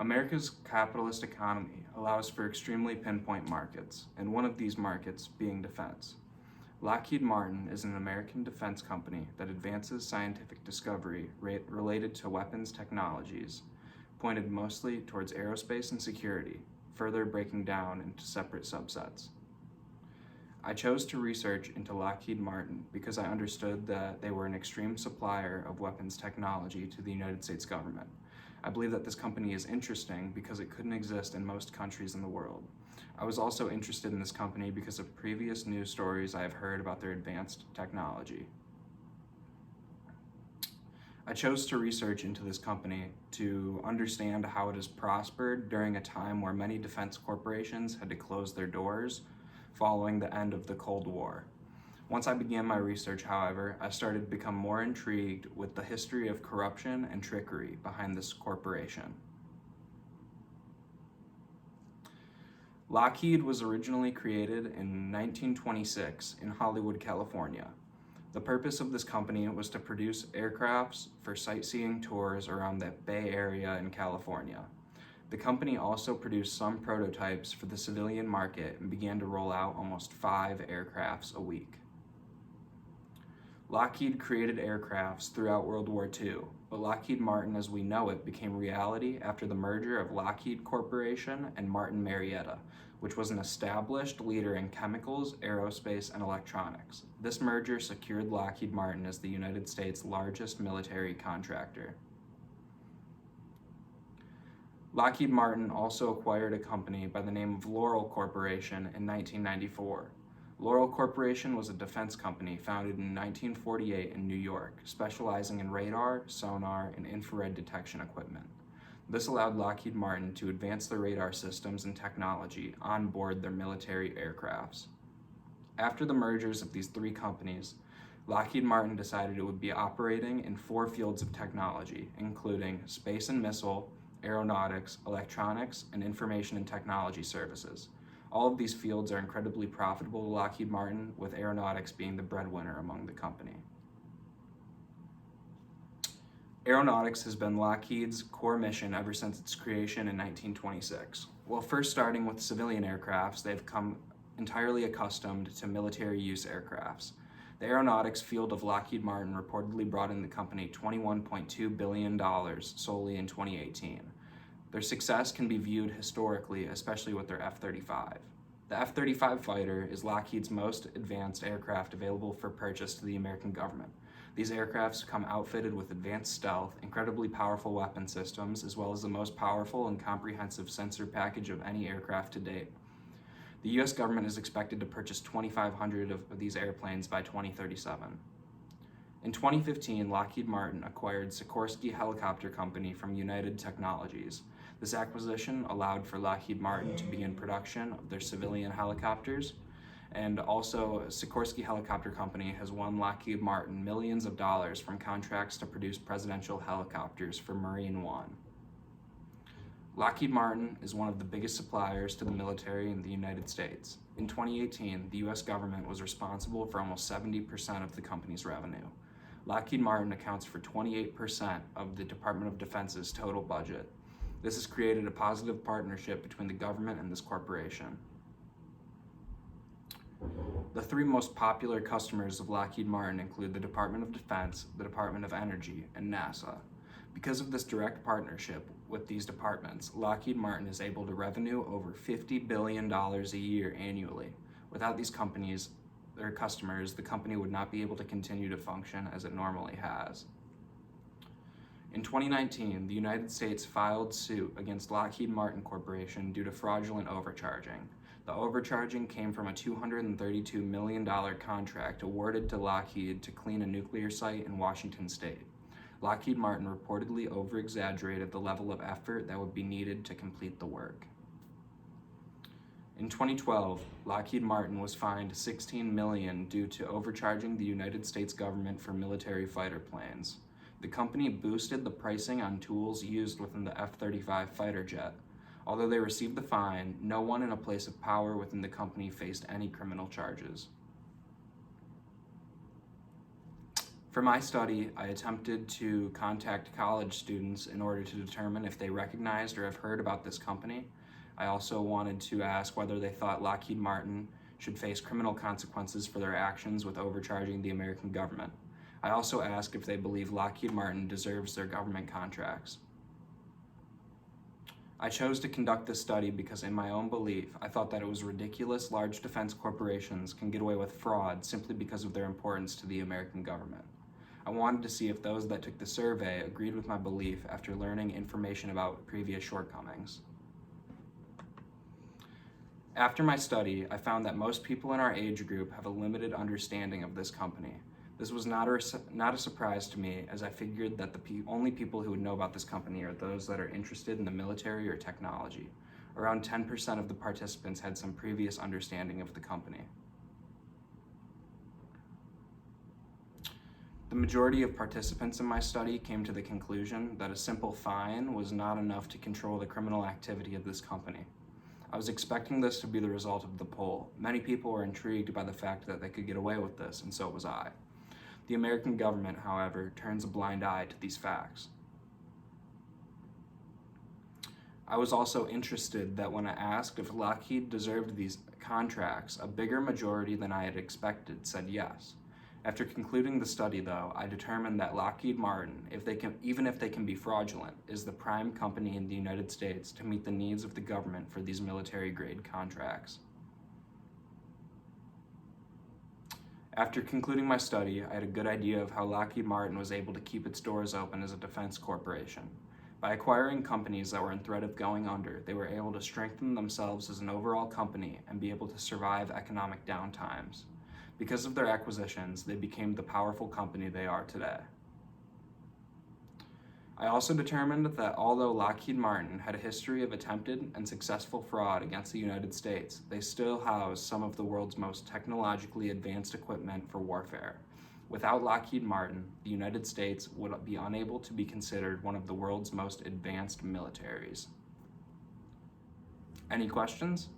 America's capitalist economy allows for extremely pinpoint markets, and one of these markets being defense. Lockheed Martin is an American defense company that advances scientific discovery related to weapons technologies, pointed mostly towards aerospace and security, further breaking down into separate subsets. I chose to research into Lockheed Martin because I understood that they were an extreme supplier of weapons technology to the United States government. I believe that this company is interesting because it couldn't exist in most countries in the world. I was also interested in this company because of previous news stories I have heard about their advanced technology. I chose to research into this company to understand how it has prospered during a time where many defense corporations had to close their doors following the end of the Cold War. Once I began my research, however, I started to become more intrigued with the history of corruption and trickery behind this corporation. Lockheed was originally created in 1926 in Hollywood, California. The purpose of this company was to produce aircrafts for sightseeing tours around the Bay Area in California. The company also produced some prototypes for the civilian market and began to roll out almost 5 aircrafts a week. Lockheed created aircrafts throughout World War II, but Lockheed Martin as we know it became reality after the merger of Lockheed Corporation and Martin Marietta, which was an established leader in chemicals, aerospace, and electronics. This merger secured Lockheed Martin as the United States' largest military contractor. Lockheed Martin also acquired a company by the name of Loral Corporation in 1994. Loral Corporation was a defense company founded in 1948 in New York, specializing in radar, sonar, and infrared detection equipment. This allowed Lockheed Martin to advance their radar systems and technology on board their military aircrafts. After the mergers of these 3 companies, Lockheed Martin decided it would be operating in 4 fields of technology, including space and missile, aeronautics, electronics, and information and technology services. All of these fields are incredibly profitable to Lockheed Martin, with aeronautics being the breadwinner among the company. Aeronautics has been Lockheed's core mission ever since its creation in 1926. While first starting with civilian aircrafts, they've come entirely accustomed to military use aircrafts. The aeronautics field of Lockheed Martin reportedly brought in the company $21.2 billion solely in 2018. Their success can be viewed historically, especially with their F-35. The F-35 fighter is Lockheed's most advanced aircraft available for purchase to the American government. These aircrafts come outfitted with advanced stealth, incredibly powerful weapon systems, as well as the most powerful and comprehensive sensor package of any aircraft to date. The U.S. government is expected to purchase 2,500 of these airplanes by 2037. In 2015, Lockheed Martin acquired Sikorsky Helicopter Company from United Technologies. This acquisition allowed for Lockheed Martin to begin production of their civilian helicopters, and also Sikorsky Helicopter Company has won Lockheed Martin millions of dollars from contracts to produce presidential helicopters for Marine One. Lockheed Martin is one of the biggest suppliers to the military in the United States. In 2018, the U.S. government was responsible for almost 70% of the company's revenue. Lockheed Martin accounts for 28% of the Department of Defense's total budget. This has created a positive partnership between the government and this corporation. The 3 most popular customers of Lockheed Martin include the Department of Defense, the Department of Energy, and NASA. Because of this direct partnership with these departments, Lockheed Martin is able to revenue over $50 billion a year annually. Without these companies, their customers, the company would not be able to continue to function as it normally has. In 2019, the United States filed suit against Lockheed Martin Corporation due to fraudulent overcharging. The overcharging came from a $232 million contract awarded to Lockheed to clean a nuclear site in Washington state. Lockheed Martin reportedly over-exaggerated the level of effort that would be needed to complete the work. In 2012, Lockheed Martin was fined $16 million due to overcharging the United States government for military fighter planes. The company boosted the pricing on tools used within the F-35 fighter jet. Although they received the fine, no one in a place of power within the company faced any criminal charges. For my study, I attempted to contact college students in order to determine if they recognized or have heard about this company. I also wanted to ask whether they thought Lockheed Martin should face criminal consequences for their actions with overcharging the American government. I also asked if they believe Lockheed Martin deserves their government contracts. I chose to conduct this study because, in my own belief, I thought that it was ridiculous large defense corporations can get away with fraud simply because of their importance to the American government. I wanted to see if those that took the survey agreed with my belief after learning information about previous shortcomings. After my study, I found that most people in our age group have a limited understanding of this company. This was not a surprise to me, as I figured that the only people who would know about this company are those that are interested in the military or technology. Around 10% of the participants had some previous understanding of the company. The majority of participants in my study came to the conclusion that a simple fine was not enough to control the criminal activity of this company. I was expecting this to be the result of the poll. Many people were intrigued by the fact that they could get away with this, and so was I. The American government, however, turns a blind eye to these facts. I was also interested that when I asked if Lockheed deserved these contracts, a bigger majority than I had expected said yes. After concluding the study, though, I determined that Lockheed Martin, even if they can be fraudulent, is the prime company in the United States to meet the needs of the government for these military-grade contracts. After concluding my study, I had a good idea of how Lockheed Martin was able to keep its doors open as a defense corporation. By acquiring companies that were in threat of going under, they were able to strengthen themselves as an overall company and be able to survive economic downtimes. Because of their acquisitions, they became the powerful company they are today. I also determined that although Lockheed Martin had a history of attempted and successful fraud against the United States, they still house some of the world's most technologically advanced equipment for warfare. Without Lockheed Martin, the United States would be unable to be considered one of the world's most advanced militaries. Any questions?